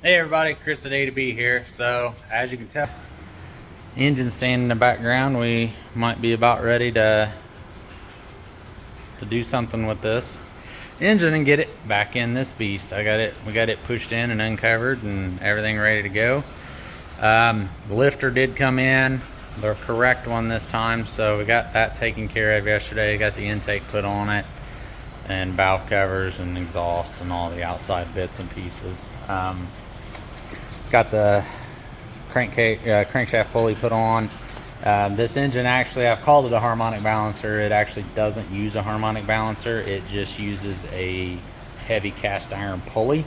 Hey everybody, Chris at A to B here. So as you can tell, engine standing in the background. We might be about ready to do something with this engine and get it back in this beast. We got it pushed in and uncovered and everything ready to go. The lifter did come in, the correct one this time, so we got that taken care of yesterday. Got the intake put on it and valve covers and exhaust and all the outside bits and pieces. Got the crankshaft pulley put on. This engine, actually, I've called it a harmonic balancer. It actually doesn't use a harmonic balancer. It just uses a heavy cast iron pulley.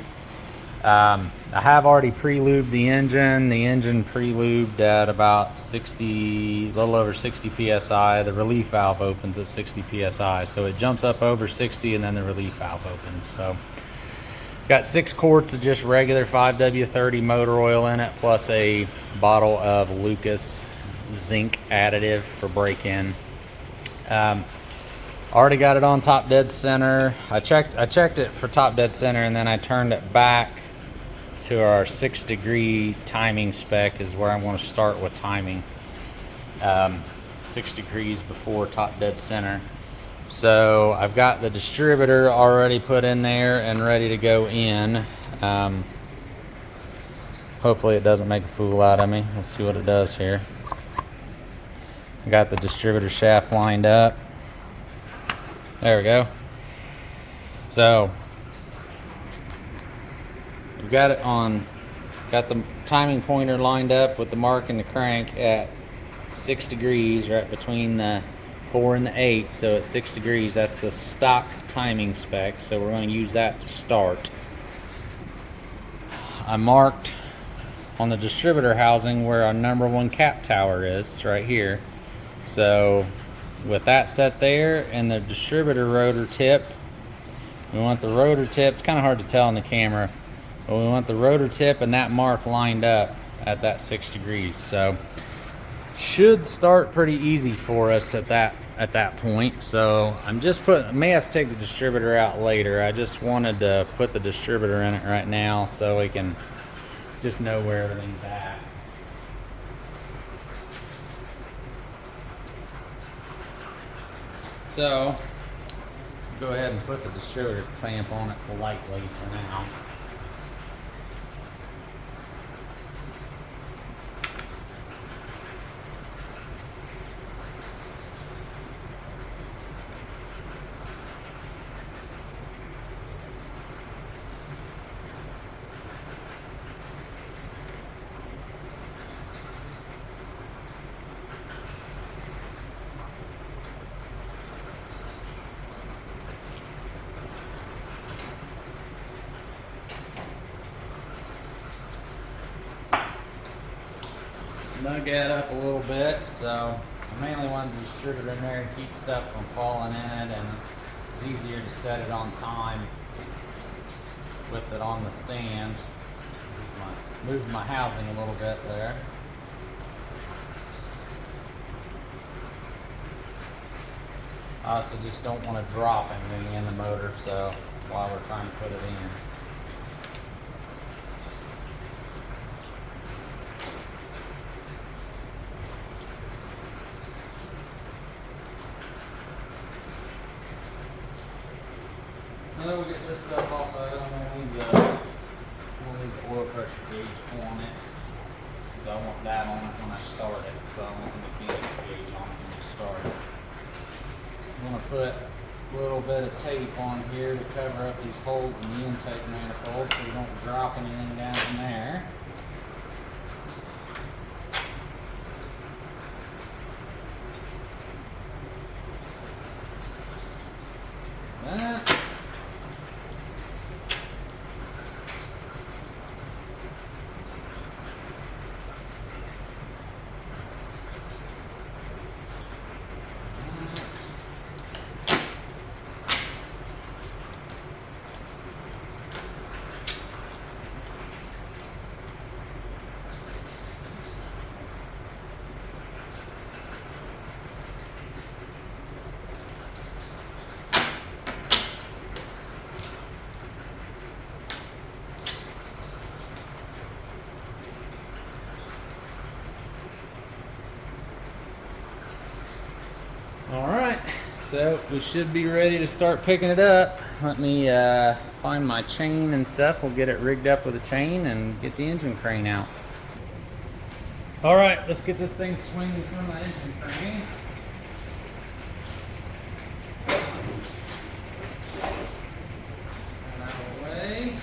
I have already pre-lubed the engine. The engine pre-lubed at about 60, a little over 60 psi. The relief valve opens at 60 psi, so it jumps up over 60 and then the relief valve opens. So got 6 quarts of just regular 5W30 motor oil in it, plus a bottle of Lucas zinc additive for break-in. Already got it on top dead center. I checked it for top dead center, and then I turned it back to our 6-degree timing spec is where I want to start with timing. 6 degrees before top dead center. So I've got the distributor already put in there and ready to go in. Hopefully it doesn't make a fool out of me. We'll see what it does here. I got the distributor shaft lined up. There we go. So we've got it on, got the timing pointer lined up with the mark and the crank at 6 degrees, right between the 4 and the 8. So at 6 degrees, that's the stock timing spec. So we're going to use that to start. I marked on the distributor housing where our number 1 cap tower is, right here. So with that set there and the distributor rotor tip, we want the rotor tip, it's kind of hard to tell on the camera, but we want the rotor tip and that mark lined up at that 6 degrees. So should start pretty easy for us at that point. So I may have to take the distributor out later. I just wanted to put the distributor in it right now so we can just know where everything's at. So go ahead and put the distributor clamp on it lightly for now. Snug that up a little bit. So I mainly want the distributor in there to keep stuff from falling in it, and it's easier to set it on time with it on the stand. Move my housing a little bit there. I also just don't want to drop anything in the motor, so while we're trying to put it in. And then we'll get this stuff off of it. We'll leave the oil pressure gauge on it, because I want that on it when I start it. So I want the mechanical gauge on it when I start it. I'm going to put a little bit of tape on here to cover up these holes in the intake manifold so we don't drop anything down in there. That. So we should be ready to start picking it up. Let me find my chain and stuff. We'll get it rigged up with a chain and get the engine crane out. All right, let's get this thing swinging from the engine crane. Out of the way.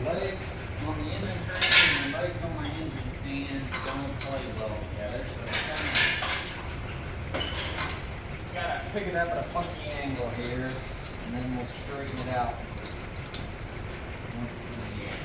Legs on the engine crane and the legs on my engine stand don't play well together, so gotta pick it up at a funky angle here, and then we'll straighten it out once it's in the air.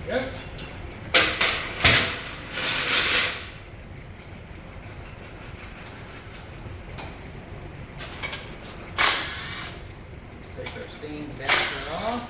Yep. Take our steam adapter off.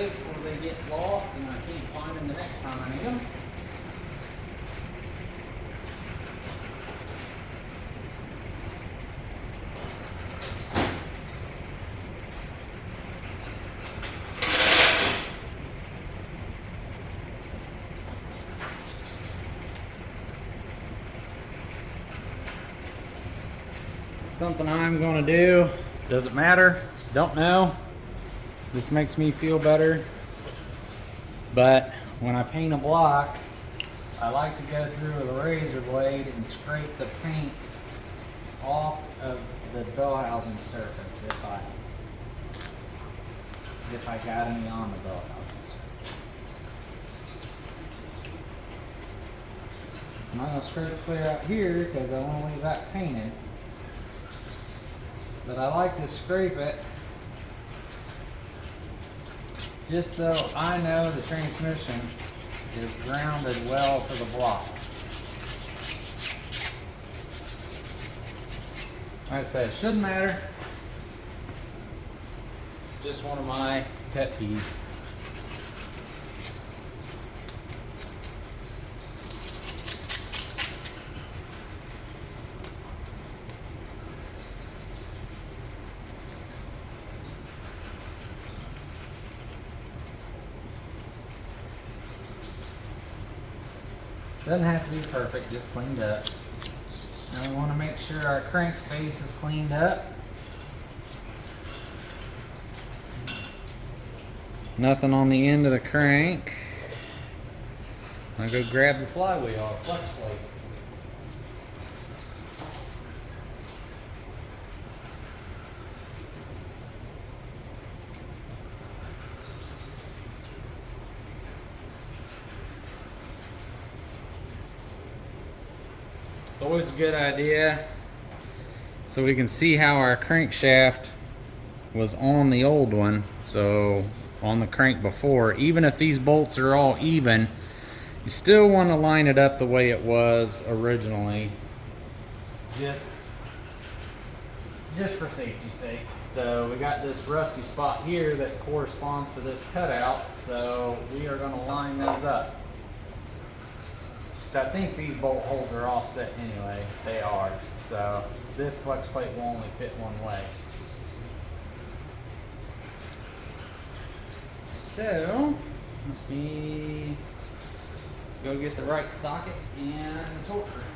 Before they get lost and I can't find them the next time I need them. Something I'm going to do, doesn't matter, don't know. This makes me feel better, but when I paint a block, I like to go through with a razor blade and scrape the paint off of the bell housing surface if I got any on the bell housing surface. I'm not going to scrape clear out here because I want to leave that painted, but I like to scrape it just so I know the transmission is grounded well to the block. Like I said, it shouldn't matter. Just one of my pet peeves. Doesn't have to be perfect, just cleaned up. Now we want to make sure our crank face is cleaned up. Nothing on the end of the crank. I'll go grab the flywheel or flex plate. It's always a good idea so we can see how our crankshaft was on the old one, so on the crank before. Even if these bolts are all even, you still want to line it up the way it was originally, just just for safety's sake. So we got this rusty spot here that corresponds to this cutout, so we are going to line those up. So I think these bolt holes are offset anyway. They are. So this flex plate will only fit one way. So let me go get the right socket and the torque wrench.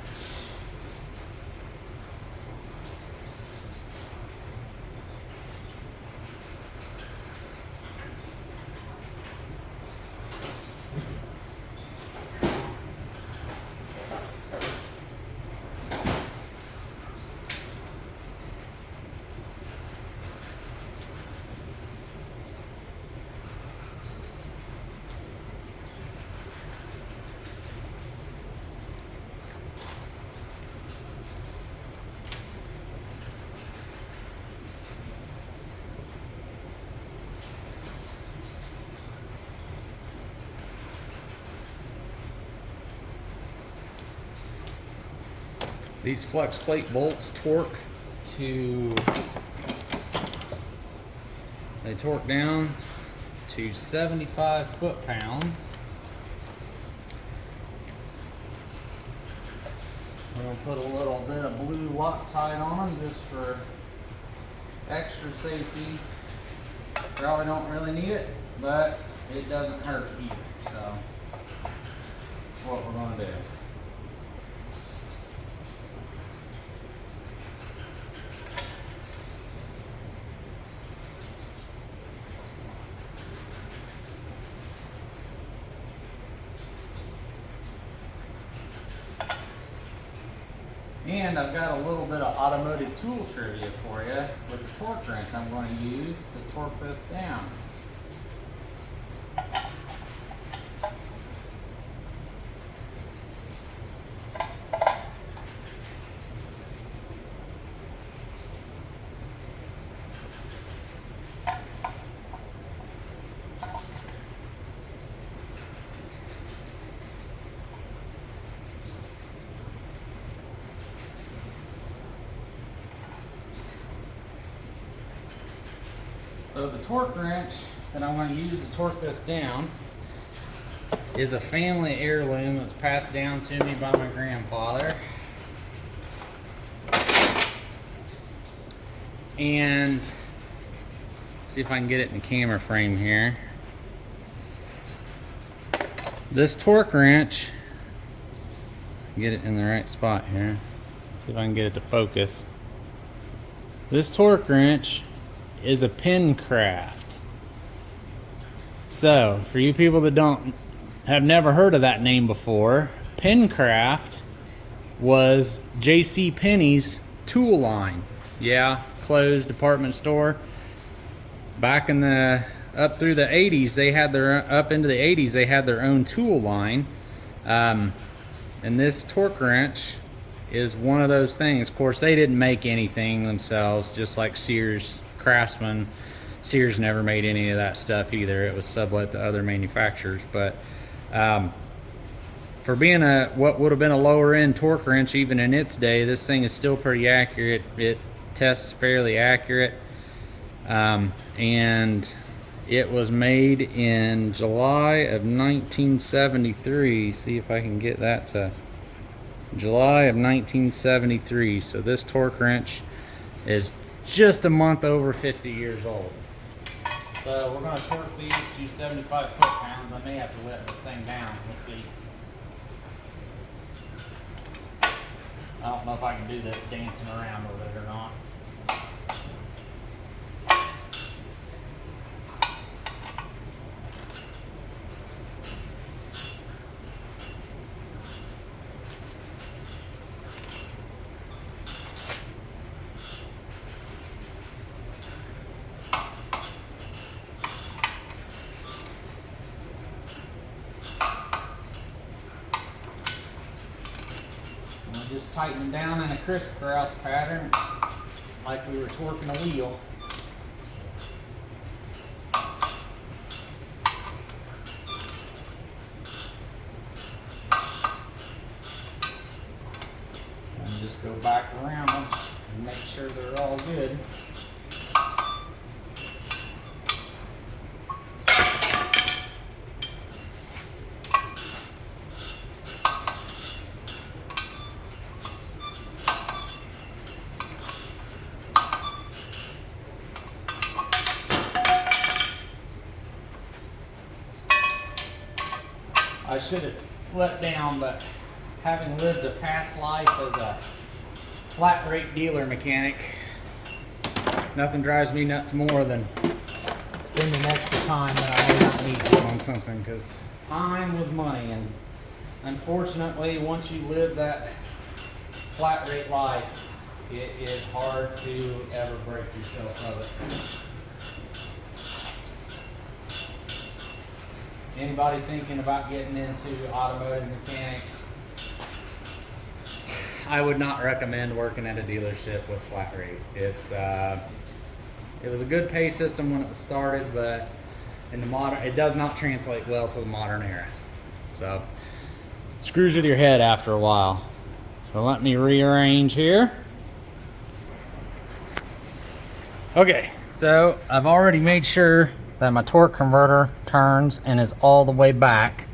These flex plate bolts torque down to 75 foot-pounds. We're going to put a little bit of blue Loctite on them just for extra safety. Probably don't really need it, but it doesn't hurt either. So that's what we're going to do. And I've got a little bit of automotive tool trivia for you with the torque wrench I'm going to use to torque this down. So the torque wrench that I'm going to use to torque this down is a family heirloom that's passed down to me by my grandfather. And see if I can get it in the camera frame here. This torque wrench, get it in the right spot here. See if I can get it to focus. This torque wrench is a pin craft. So for you people that have never heard of that name before, Pincraft was J.C. Penney's tool line. Yeah, closed department store. Back in up through the 80s, they had up into the 80s, they had their own tool line. And this torque wrench is one of those things. Of course, they didn't make anything themselves, just like Sears Craftsman. Sears never made any of that stuff either. It was sublet to other manufacturers. But for being what would have been a lower end torque wrench even in its day, this thing is still pretty accurate. It tests fairly accurate. And it was made in July of 1973. See if I can get that to July of 1973. So this torque wrench is just a month over 50 years old. So we're going to torque these to 75 foot-pounds. I may have to let this thing down. Let's see. I don't know if I can do this dancing around with it or not. Just tighten down in a crisscross pattern like we were torquing a wheel. And just go back around them. and make sure they're all good. I should have let down, but having lived a past life as a flat rate dealer mechanic, nothing drives me nuts more than spending extra time that I may not need to on something, because time was money, and unfortunately once you live that flat rate life, it is hard to ever break yourself of it. Anybody thinking about getting into automotive mechanics, I would not recommend working at a dealership with flat rate. It was a good pay system when it was started, but in the modern, it does not translate well to the modern era. So screws with your head after a while. So let me rearrange here. Okay, so I've already made sure that my torque converter turns and is all the way back.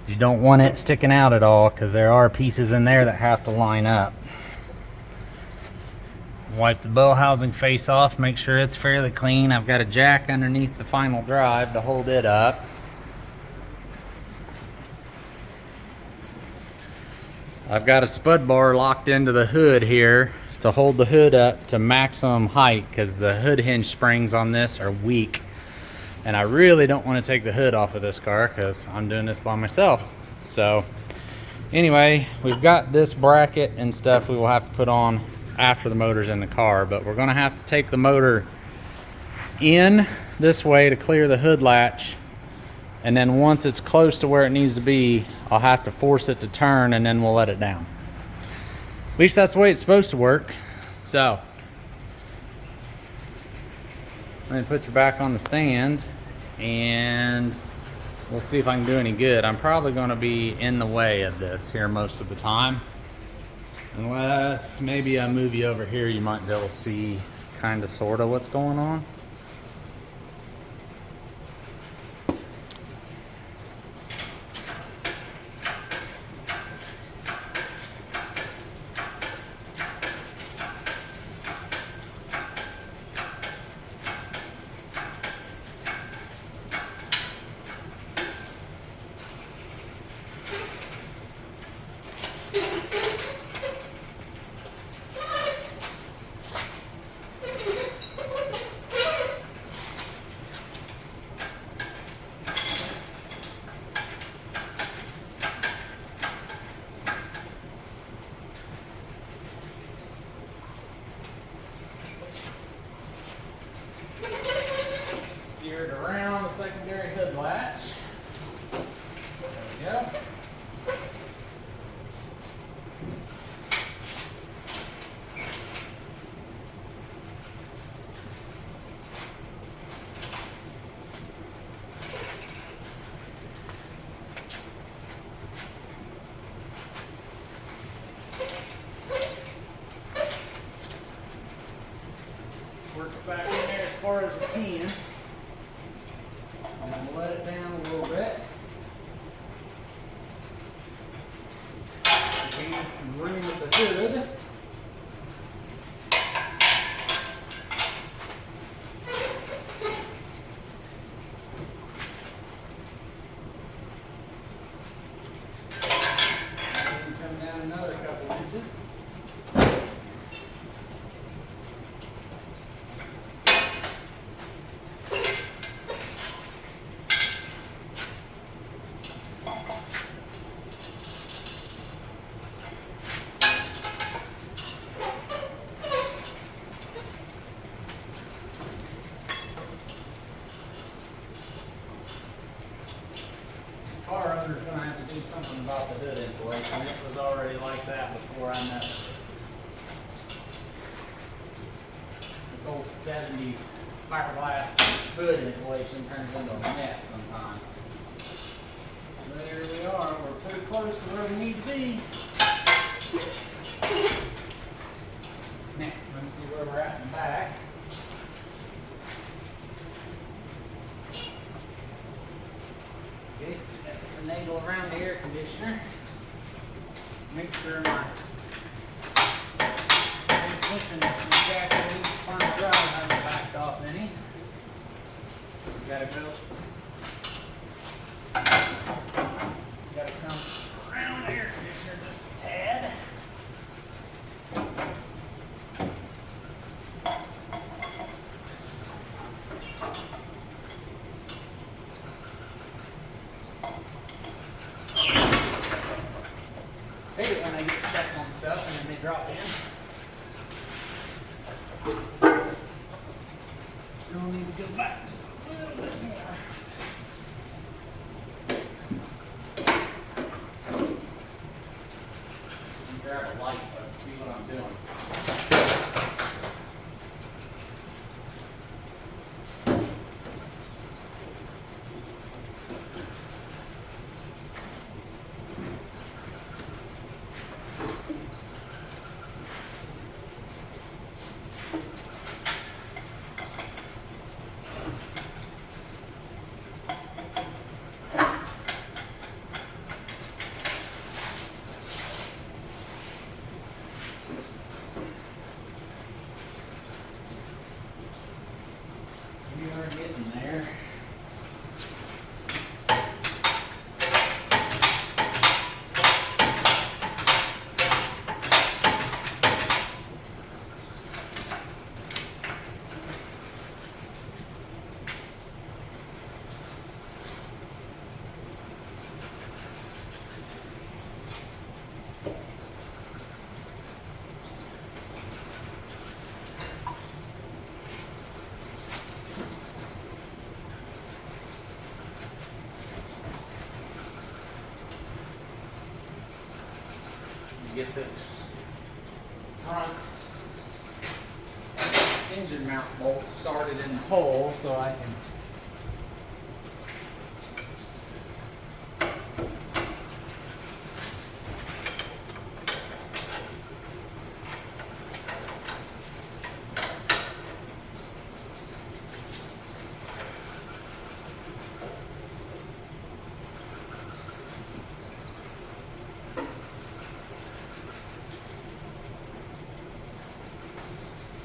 You don't want it sticking out at all, because there are pieces in there that have to line up. Wipe the bell housing face off, make sure it's fairly clean. I've got a jack underneath the final drive to hold it up. I've got a spud bar locked into the hood here to hold the hood up to maximum height, because the hood hinge springs on this are weak. And I really don't want to take the hood off of this car because I'm doing this by myself. So anyway, we've got this bracket and stuff we will have to put on after the motor's in the car, but we're going to have to take the motor in this way to clear the hood latch, and then once it's close to where it needs to be, I'll have to force it to turn, and then we'll let it down. At least that's the way it's supposed to work. So let me put you back on the stand, and we'll see if I can do any good. I'm probably going to be in the way of this here most of the time, unless maybe I move you over here, you might be able to see kind of sort of what's going on. Steer it around the secondary hood latch. There we go. Work it back in there as far as we can. And we'll let it down a little bit. Gain some room with the hood. I can come down another couple inches. Car owner's going to have to do something about the hood insulation. It was already like that before I met it. This old 70s fiberglass hood insulation turns into a mess sometimes. There we are. We're pretty close to where we need to be. front and back. Okay, finagle around the air conditioner. Make sure my transmission jack leads front drive hasn't backed off any. Gotta go. Gotta come around the air conditioner just a tad. Hate it when I get stuck on stuff and then they drop in. Still need to go back just a little bit more. Grab a light, but see what I'm doing. We are getting there. Get this front engine mount bolt started in the hole so I can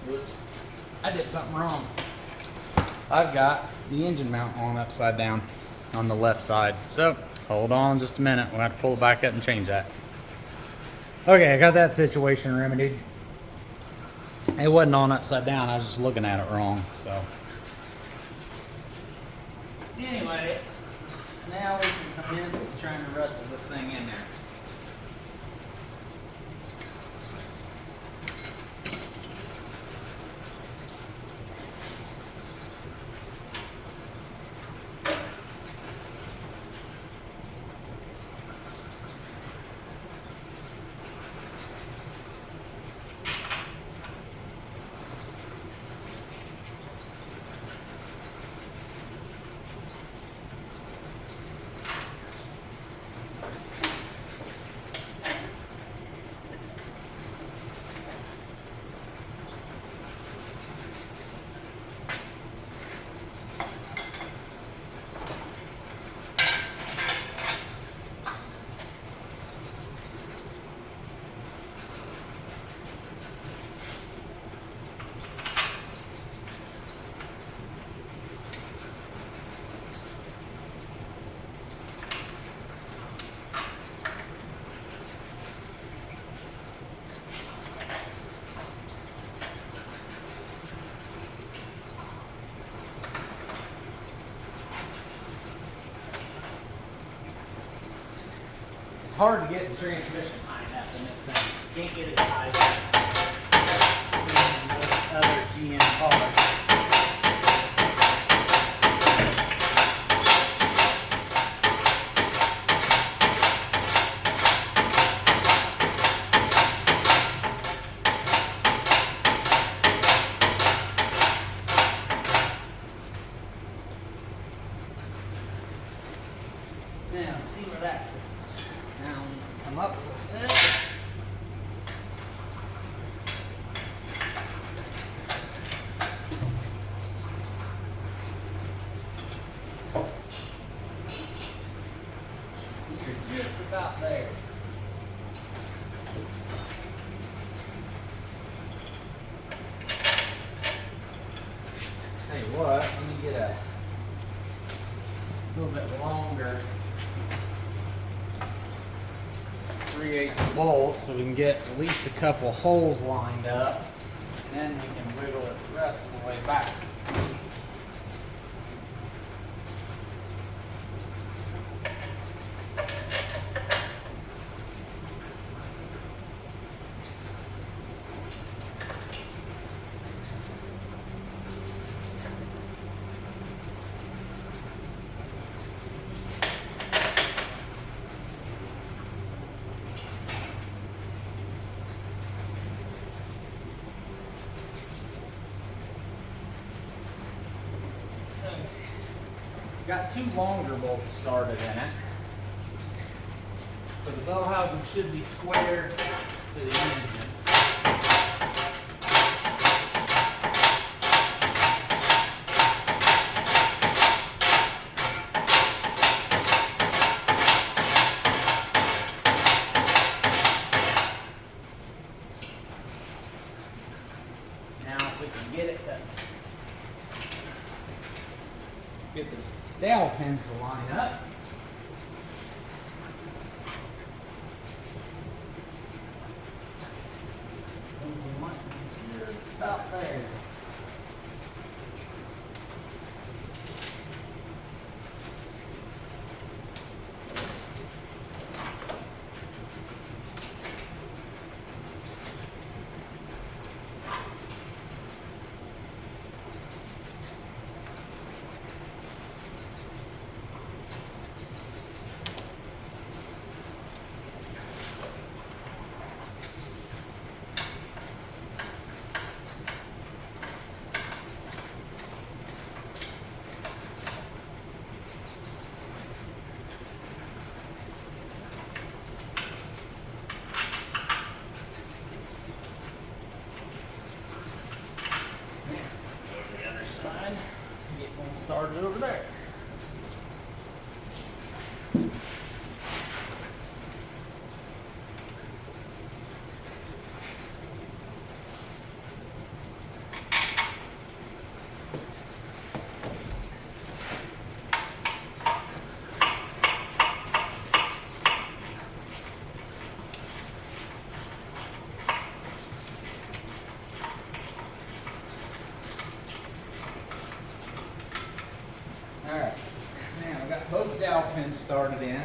Whoops. I did something wrong. I've got the engine mount on upside down on the left side. So hold on just a minute. We'll have to pull it back up and change that. Okay, I got that situation remedied. It wasn't on upside down. I was just looking at it wrong. So anyway, now we can commence to trying to wrestle this thing in there. It's hard to get the transmission lined up in this thing. You can't get it tied up in other GM cars. Now, see where that puts us. Now, we can come up a little bit. 3/8 bolt so we can get at least a couple holes lined up. Then we can wiggle it the rest of the way back. Got 2 longer bolts started in it. So the bell housing should be square to the engine. Now if we can get it to get the dowel pins to line up. We might be just about there. Get one started over there. Alright, now I've got both dowel pins started in.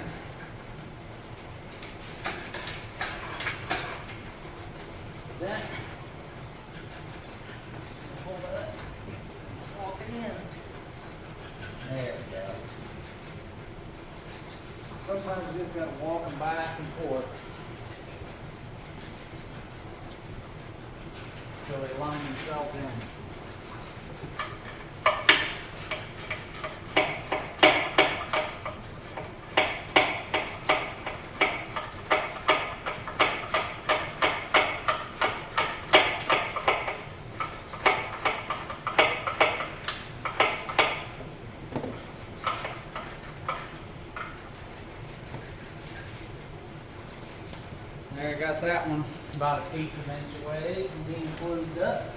Then, pull that, walk it in. There we go. Sometimes you just got to walk them back and forth until they line themselves in. There, I got that one about 1/8 inch away from being closed up.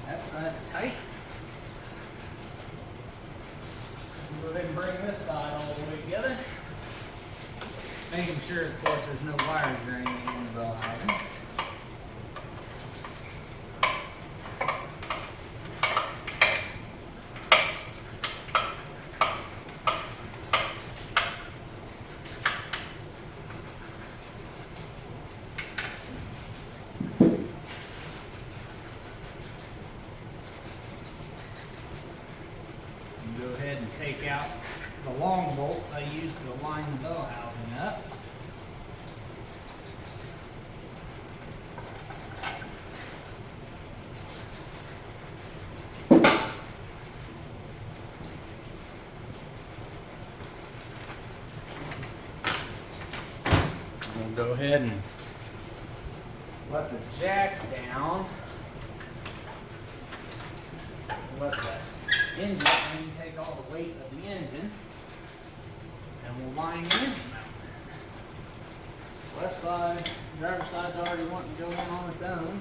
That side's tight. Go ahead and bring this side all the way together. Making sure, of course, there's no wires or anything in the bell housing. Go ahead and take out the long bolts I used to line the bell housing up. go ahead and let the jack down. Let the engine take all the weight of the engine, and we'll line the engine mount. Left side, driver's side's already wanting to go in on its own.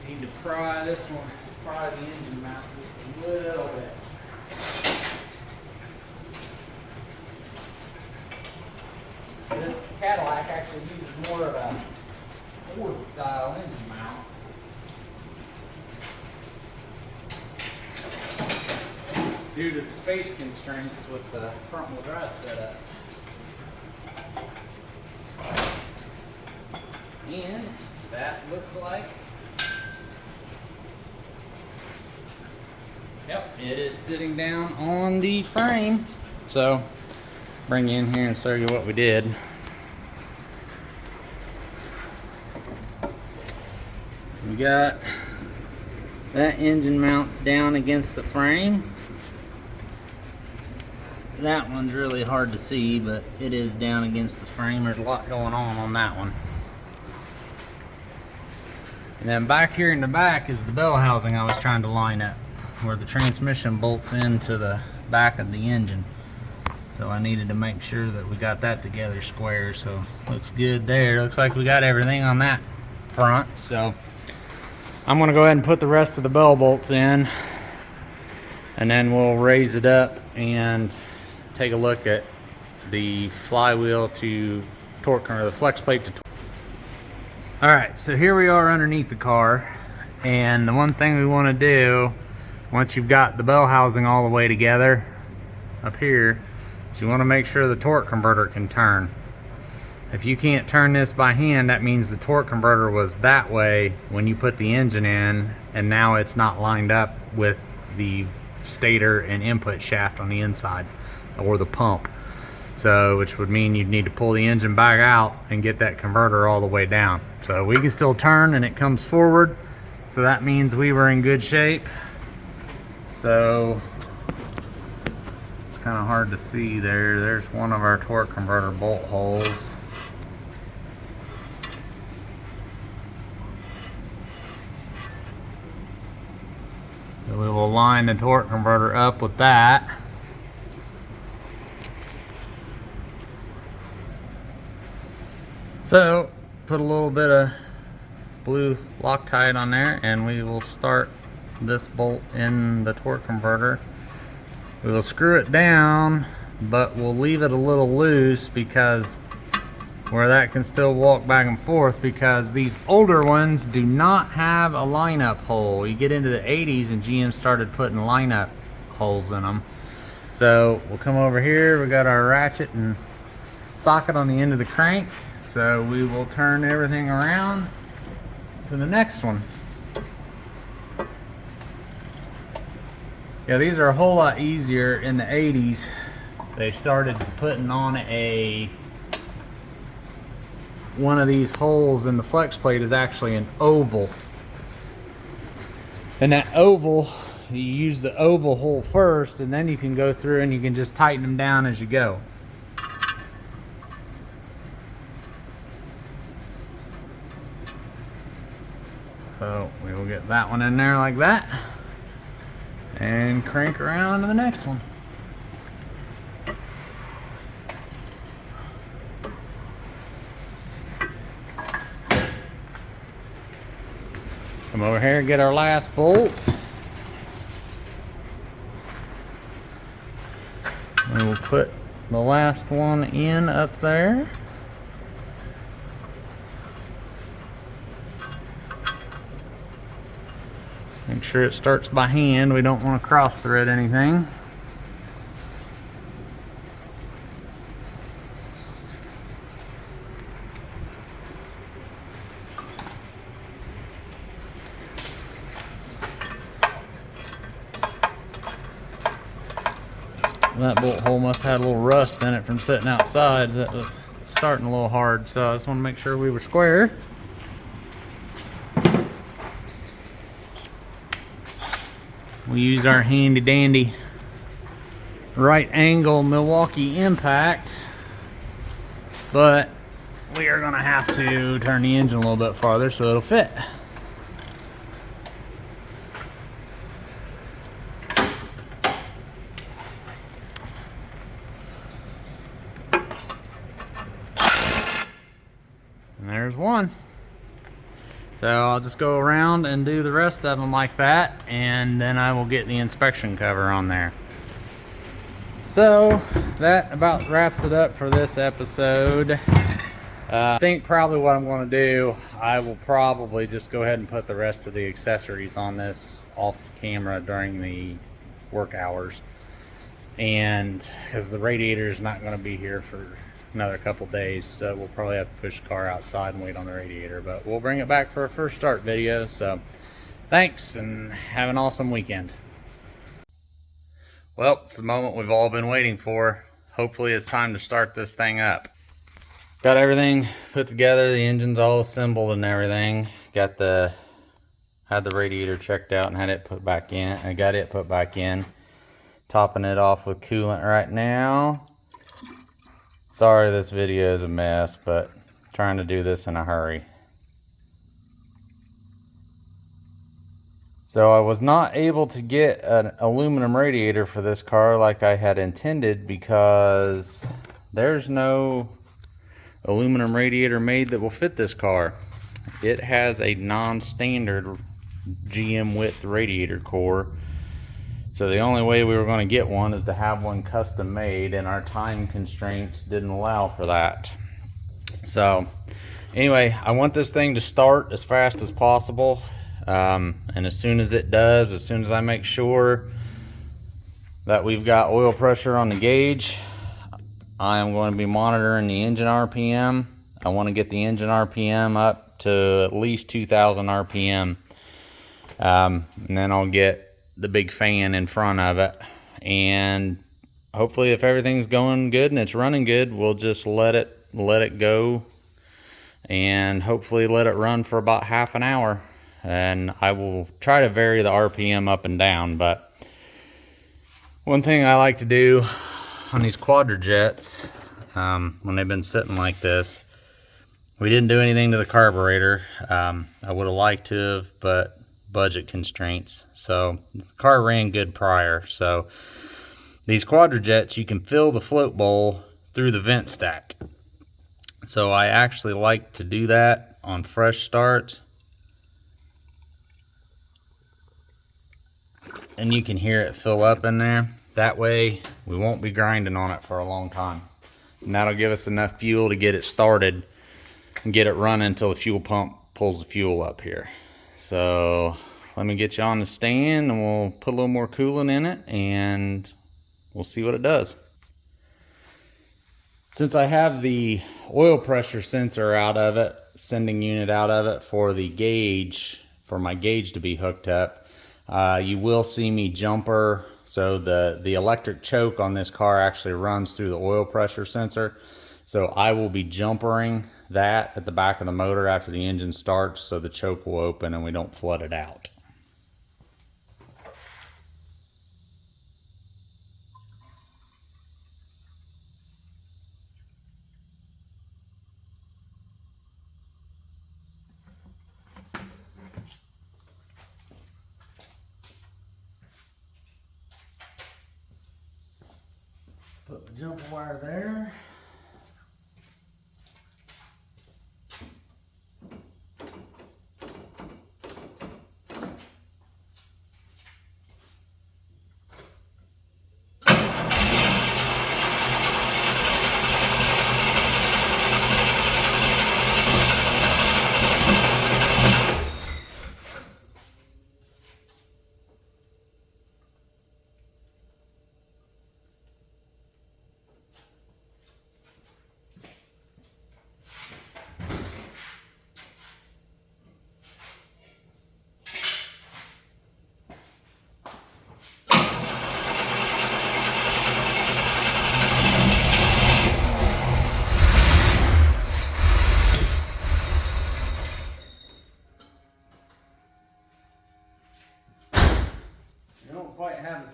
Need to pry this one, pry the engine mount just a little bit. This Cadillac actually uses more of a Ford style engine mount. Due to the space constraints with the front wheel drive setup. And that looks like, yep, it is sitting down on the frame. So, bring you in here and show you what we did. We got that engine mounts down against the frame. That one's really hard to see, but it is down against the frame. There's a lot going on that one. And then back here in the back is the bell housing I was trying to line up, where the transmission bolts into the back of the engine. So I needed to make sure that we got that together square. So looks good there. Looks like we got everything on that front. So I'm gonna go ahead and put the rest of the bell bolts in, and then we'll raise it up and take a look at the flywheel to torque, or the flex plate to torque. All right, so here we are underneath the car, and the one thing we want to do once you've got the bell housing all the way together up here is you want to make sure the torque converter can turn. If you can't turn this by hand, that means the torque converter was that way when you put the engine in, and now it's not lined up with the stator and input shaft on the inside, or the pump. So, which would mean you'd need to pull the engine back out and get that converter all the way down. So we can still turn and it comes forward. So that means we were in good shape. So it's kind of hard to see there. There's one of our torque converter bolt holes. So we will line the torque converter up with that. So put a little bit of blue Loctite on there, and we will start this bolt in the torque converter. We will screw it down, but we'll leave it a little loose because where that can still walk back and forth, because these older ones do not have a lineup hole. You get into the 80s and GM started putting lineup holes in them. So we'll come over here, we got our ratchet and socket on the end of the crank. So we will turn everything around to the next one. Yeah, these are a whole lot easier. In the 80s, they started putting on one of these holes in the flex plate is actually an oval. And that oval, you use the oval hole first, and then you can go through and you can just tighten them down as you go. So we will get that one in there like that and crank around to the next one. Come over here and get our last bolts. We will put the last one in up there. Make sure it starts by hand. We don't want to cross thread anything. That bolt hole must have had a little rust in it from sitting outside. That was starting a little hard, so I just want to make sure we were square. We use our handy dandy right angle Milwaukee impact, but we are gonna have to turn the engine a little bit farther so it'll fit. And there's one. So I'll just go around and do the rest of them like that, and then I will get the inspection cover on there. So that about wraps it up for this episode. I think probably what I'm going to do, I will probably just go ahead and put the rest of the accessories on this off camera during the work hours. And because the radiator is not going to be here for another couple days, so we'll probably have to push the car outside and wait on the radiator, but we'll bring it back for a first start video. So thanks and have an awesome weekend. Well, it's the moment we've all been waiting for. Hopefully it's time to start this thing up. Got everything put together, the engine's all assembled and everything. Had the radiator checked out and had it put back in. I got it put back in. Topping it off with coolant right now. Sorry this video is a mess, but trying to do this in a hurry. So I was not able to get an aluminum radiator for this car like I had intended because there's no aluminum radiator made that will fit this car. It has a non-standard GM width radiator core. So the only way we were going to get one is to have one custom made, and our time constraints didn't allow for that. So anyway, I want this thing to start as fast as possible. And as soon as it does, as soon as I make sure that we've got oil pressure on the gauge, I am going to be monitoring the engine RPM. I want to get the engine RPM up to at least 2,000 RPM. And then I'll get the big fan in front of it, and hopefully if everything's going good and it's running good, we'll just let it go and hopefully let it run for about half an hour. And I will try to vary the RPM up and down. But one thing I like to do on these quadrajets, when they've been sitting like this, we didn't do anything to the carburetor. I would have liked to have, but budget constraints. So the car ran good prior. So these quadrajets, you can fill the float bowl through the vent stack. So I actually like to do that on fresh starts. And you can hear it fill up in there. That way we won't be grinding on it for a long time. And that'll give us enough fuel to get it started and get it running until the fuel pump pulls the fuel up here. So let me get you on the stand and we'll put a little more coolant in it and we'll see what it does. Since I have the oil pressure sensor out of it, sending unit out of it for the gauge, for my gauge to be hooked up, you will see me jumper. So the electric choke on this car actually runs through the oil pressure sensor. So I will be jumpering that at the back of the motor after the engine starts, so the choke will open and we don't flood it out. Put the jumper wire there.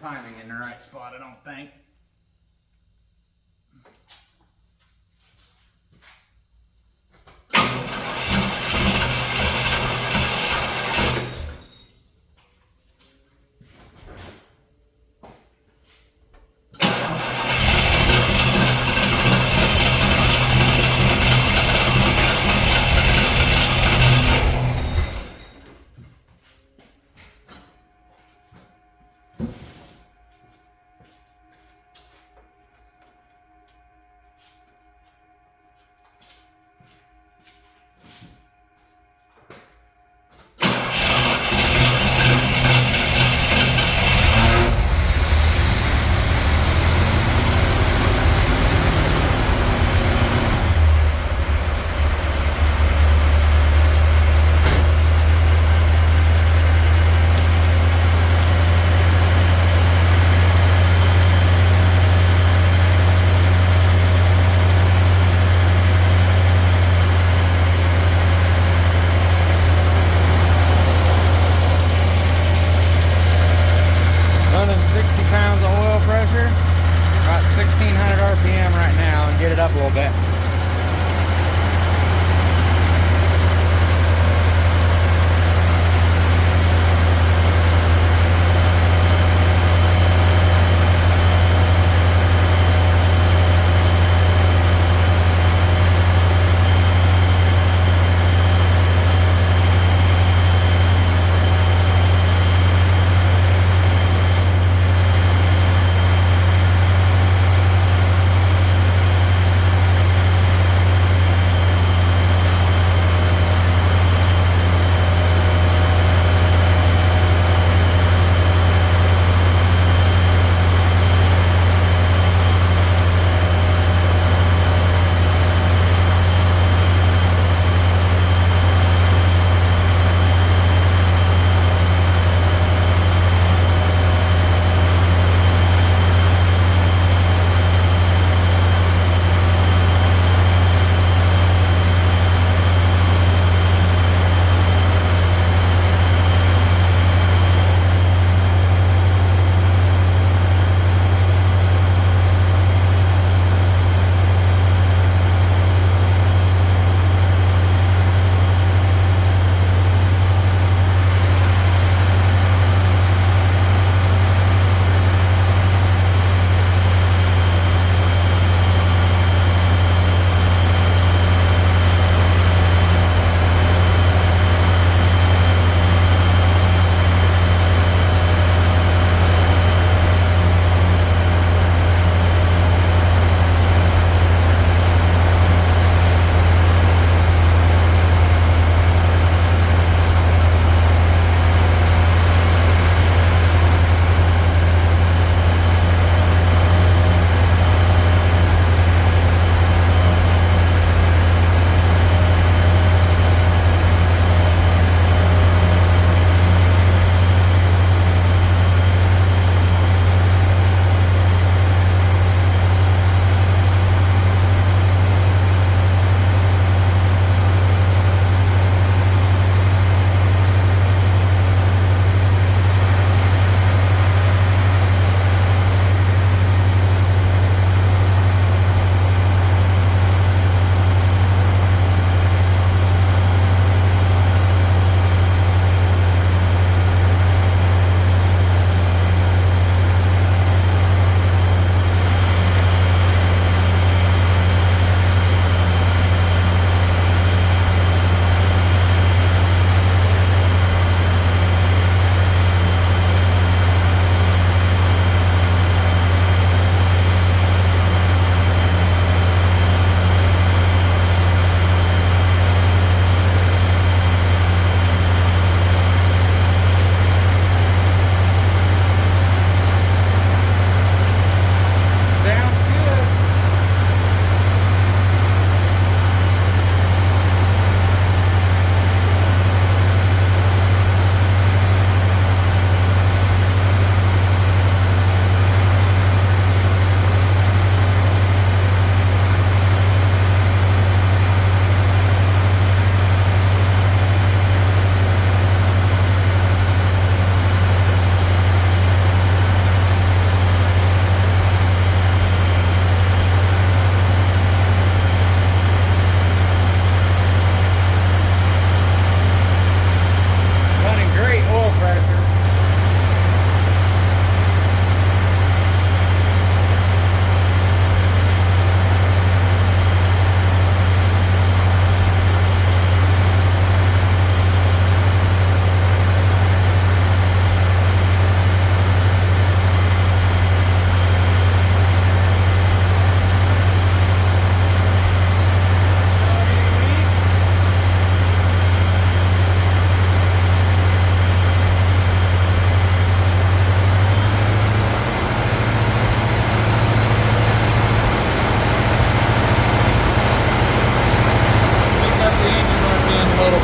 timing in the right spot, I don't think.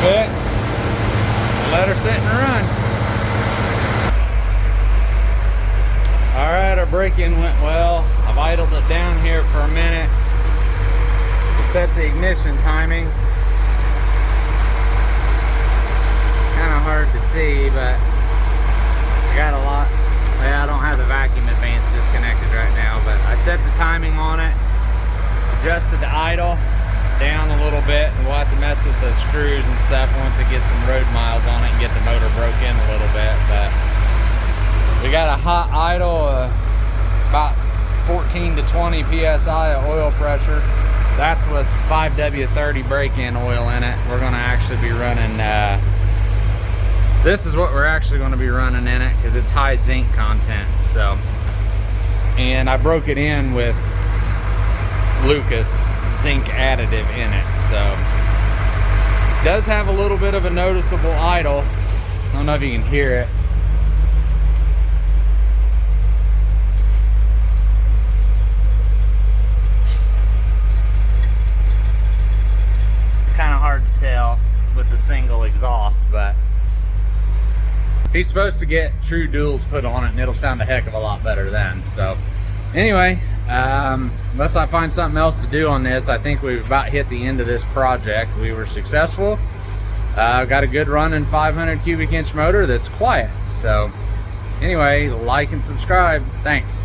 bit. Let her sit and run. All right, our break-in went well. I've idled it down here for a minute to set the ignition timing. Kind of hard to see, but I got a lot. Well, I don't have the vacuum advance disconnected right now, but I set the timing on it, adjusted the idle down a little bit, and we'll have to mess with the screws and stuff once it gets some road miles on it and get the motor broke in a little bit. But we got a hot idle, about 14 to 20 psi of oil pressure. That's with 5W30 break-in oil in it. We're going to actually be running, this is what we're actually going to be running in it because it's high zinc content. So, and I broke it in with Lucas zinc additive in it, so it does have a little bit of a noticeable idle. I don't know if you can hear it. It's kind of hard to tell with the single exhaust, but he's supposed to get true duals put on it and it'll sound a heck of a lot better then. So anyway, unless I find something else to do on this, I think we've about hit the end of this project. We were successful. Got a good running 500 cubic inch motor that's quiet. So anyway, like and subscribe. Thanks.